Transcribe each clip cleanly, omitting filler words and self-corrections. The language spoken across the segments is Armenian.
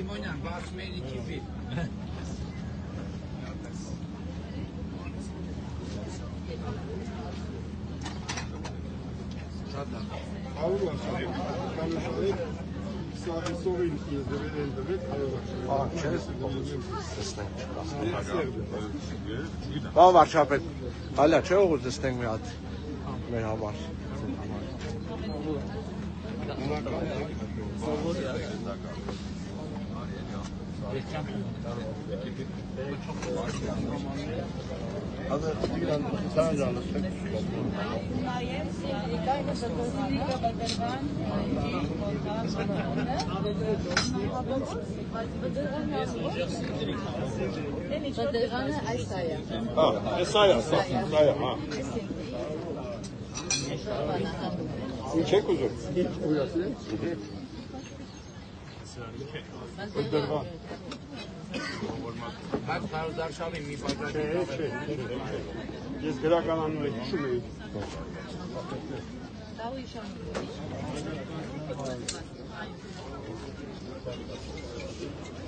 Simonyan, basmayın 2-1. Բա վարչապետ, հալա չէ ուզեցնենք մի հատ մեր համար։ Ինչ եք ուզում։ Այդ Հարուդարշավին մի բաժակ Ես գրականանում եք հիշում էի։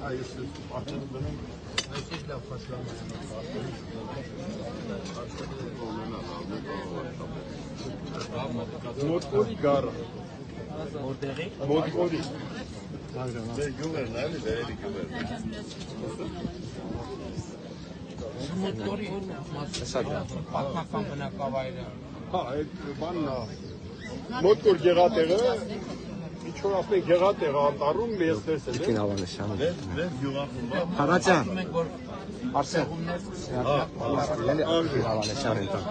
Այս Այսինչ լավ խաշլանում Մոտկորի գարը։ Որտեղի։ Մոտկորի։ Գյուղերն էլի, վերելի գյուղերն։ Մոտորի պատմական բնակավայրը։ Հա, այդ բանն է։ Մոտկոր գեղատեղը, ինչ որ ասենք գեղատեղը անտառում մեզ տեսել է։ Հավանեսյանը։ Վեր գյուղախումբա։ Հարաճան, Մենք որ Արսեն, Հավանեսյան են տան։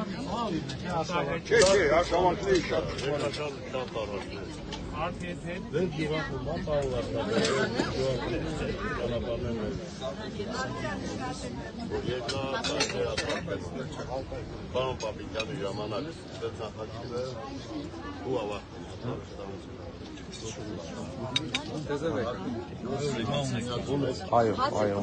Չէ, աշավանքների շատ։ Շատ առաջ։ արդեն Վեր գյուղախումբա պարուլարներ։ Գյուղախումբաներն են։ Երկնա Պարոն Պապիկյանի ժամանակ դեռ նախաճիլը ու ավարտել։ Այո, այո։